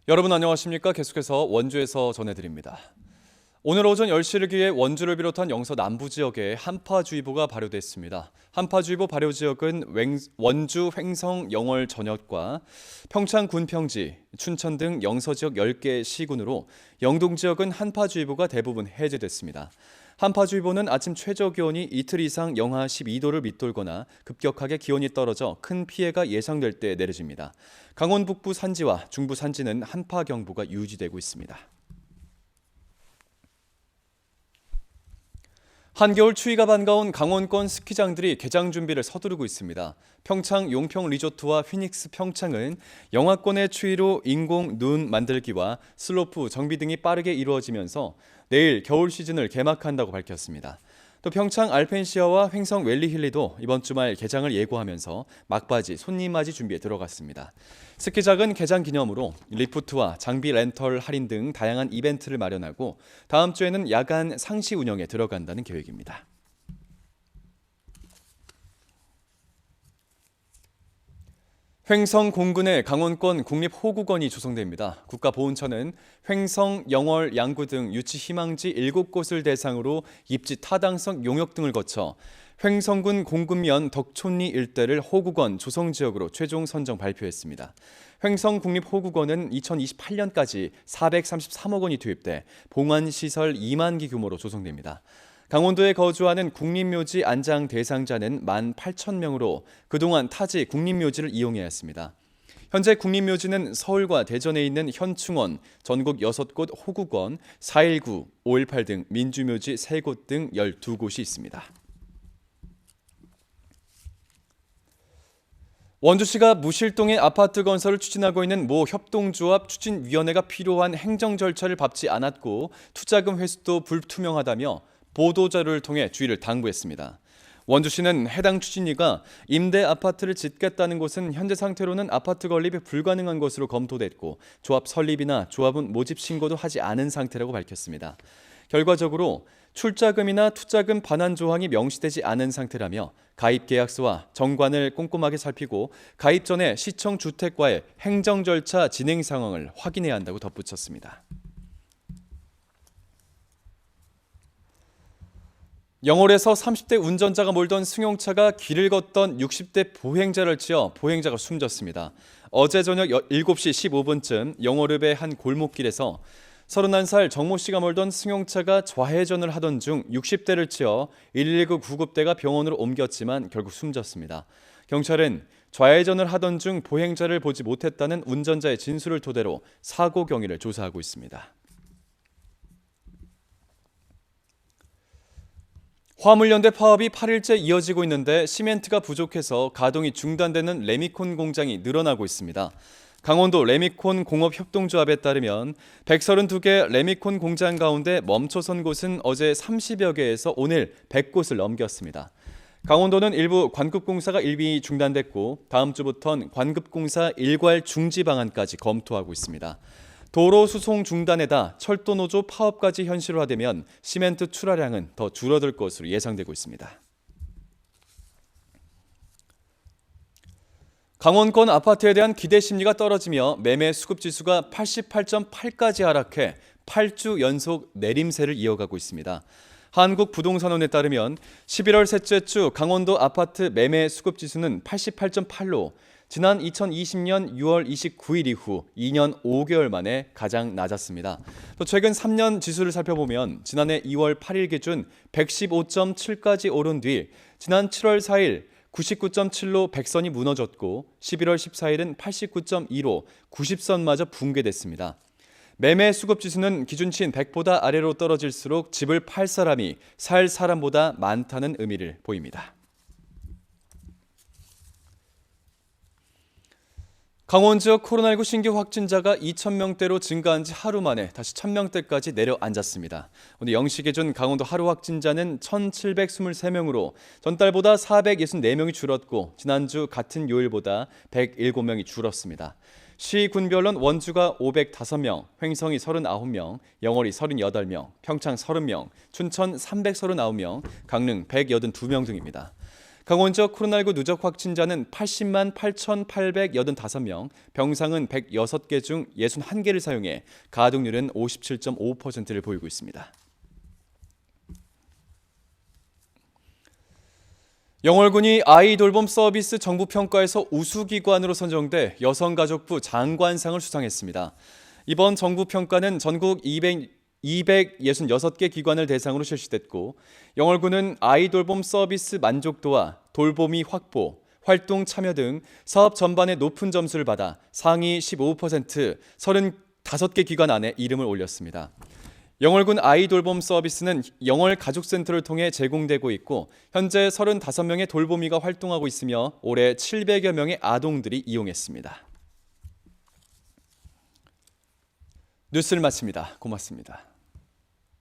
여러분 안녕하십니까? 계속해서 원주에서 전해드립니다. 오늘 오전 10시를 기해 원주를 비롯한 영서 남부 지역에 한파주의보가 발효됐습니다. 한파주의보 발효 지역은 원주 횡성 영월 전역과 평창 군평지, 춘천 등 영서 지역 10개 시군으로 영동 지역은 한파주의보가 대부분 해제됐습니다. 한파주의보는 아침 최저 기온이 이틀 이상 영하 12도를 밑돌거나 급격하게 기온이 떨어져 큰 피해가 예상될 때 내려집니다. 강원 북부 산지와 중부 산지는 한파경보가 유지되고 있습니다. 한겨울 추위가 반가운 강원권 스키장들이 개장 준비를 서두르고 있습니다. 평창 용평 리조트와 휘닉스 평창은 영하권의 추위로 인공 눈 만들기와 슬로프 정비 등이 빠르게 이루어지면서 내일 겨울 시즌을 개막한다고 밝혔습니다. 또 평창 알펜시아와 횡성 웰리힐리도 이번 주말 개장을 예고하면서 막바지 손님 맞이 준비에 들어갔습니다. 스키장은 개장 기념으로 리프트와 장비 렌털 할인 등 다양한 이벤트를 마련하고 다음 주에는 야간 상시 운영에 들어간다는 계획입니다. 횡성 공군의 강원권 국립호구건이 조성됩니다. 국가보훈처는 횡성, 영월, 양구 등 유치 희망지 7곳을 대상으로 입지 타당성 용역 등을 거쳐 횡성군 공군면 덕촌리 일대를 호구건 조성지역으로 최종 선정 발표했습니다. 횡성 국립호구건은 2028년까지 433억 원이 투입돼 봉안시설 2만 기 규모로 조성됩니다. 강원도에 거주하는 국립묘지 안장 대상자는 18,000명으로 그동안 타지 국립묘지를 이용해야 했습니다. 현재 국립묘지는 서울과 대전에 있는 현충원, 전국 6곳 호구건, 419, 518 등 민주묘지 3곳 등 12곳이 있습니다. 원주시가 무실동의 아파트 건설을 추진하고 있는 모 협동조합 추진위원회가 필요한 행정 절차를 밟지 않았고 투자금 회수도 불투명하다며 보도자료를 통해 주의를 당부했습니다. 원주시는 해당 추진위가 임대 아파트를 짓겠다는 곳은 현재 상태로는 아파트 건립이 불가능한 것으로 검토됐고 조합 설립이나 조합원 모집 신고도 하지 않은 상태라고 밝혔습니다. 결과적으로 출자금이나 투자금 반환 조항이 명시되지 않은 상태라며 가입 계약서와 정관을 꼼꼼하게 살피고 가입 전에 시청 주택과의 행정 절차 진행 상황을 확인해야 한다고 덧붙였습니다. 영월에서 30대 운전자가 몰던 승용차가 길을 걷던 60대 보행자를 치어 보행자가 숨졌습니다. 어제 저녁 7시 15분쯤 영월읍의 한 골목길에서 31살 정모 씨가 몰던 승용차가 좌회전을 하던 중 60대를 치어 119 구급대가 병원으로 옮겼지만 결국 숨졌습니다. 경찰은 좌회전을 하던 중 보행자를 보지 못했다는 운전자의 진술을 토대로 사고 경위를 조사하고 있습니다. 화물연대 파업이 8일째 이어지고 있는데 시멘트가 부족해서 가동이 중단되는 레미콘 공장이 늘어나고 있습니다. 강원도 레미콘 공업협동조합에 따르면 132개 레미콘 공장 가운데 멈춰선 곳은 어제 30여 개에서 오늘 100곳을 넘겼습니다. 강원도는 일부 관급공사가 일비 중단됐고 다음 주부터는 관급공사 일괄 중지 방안까지 검토하고 있습니다. 도로 수송 중단에다 철도노조 파업까지 현실화되면 시멘트 출하량은 더 줄어들 것으로 예상되고 있습니다. 강원권 아파트에 대한 기대 심리가 떨어지며 매매 수급 지수가 88.8까지 하락해 8주 연속 내림세를 이어가고 있습니다. 한국부동산원에 따르면 11월 셋째 주 강원도 아파트 매매 수급 지수는 88.8로 지난 2020년 6월 29일 이후 2년 5개월 만에 가장 낮았습니다. 또 최근 3년 지수를 살펴보면 지난해 2월 8일 기준 115.7까지 오른 뒤 지난 7월 4일 99.7로 100선이 무너졌고 11월 14일은 89.2로 90선마저 붕괴됐습니다. 매매 수급 지수는 기준치인 100보다 아래로 떨어질수록 집을 팔 사람이 살 사람보다 많다는 의미를 보입니다. 강원 지역 코로나19 신규 확진자가 2,000명대로 증가한 지 하루 만에 다시 1,000명대까지 내려앉았습니다. 오늘 0시 기준 강원도 하루 확진자는 1,723명으로 전달보다 464명이 줄었고 지난주 같은 요일보다 107명이 줄었습니다. 시 군별론 원주가 505명, 횡성이 39명, 영월이 38명, 평창 30명, 춘천 339명, 강릉 182명 등입니다. 강원 지역 코로나19 누적 확진자는 80만 8,885명, 병상은 106개 중 61개를 사용해 가동률은 57.5%를 보이고 있습니다. 영월군이 아이 돌봄 서비스 정부 평가에서 우수기관으로 선정돼 여성가족부 장관상을 수상했습니다. 이번 정부 평가는 전국 266개 기관을 대상으로 실시됐고, 영월군은 아이 돌봄 서비스 만족도와 돌보미 확보, 활동 참여 등 사업 전반에 높은 점수를 받아 상위 15% 35개 기관 안에 이름을 올렸습니다. 영월군 아이 돌봄 서비스는 영월 가족센터를 통해 제공되고 있고, 현재 35명의 돌보미가 활동하고 있으며 올해 700여 명의 아동들이 이용했습니다. 뉴스를 마칩니다. 고맙습니다.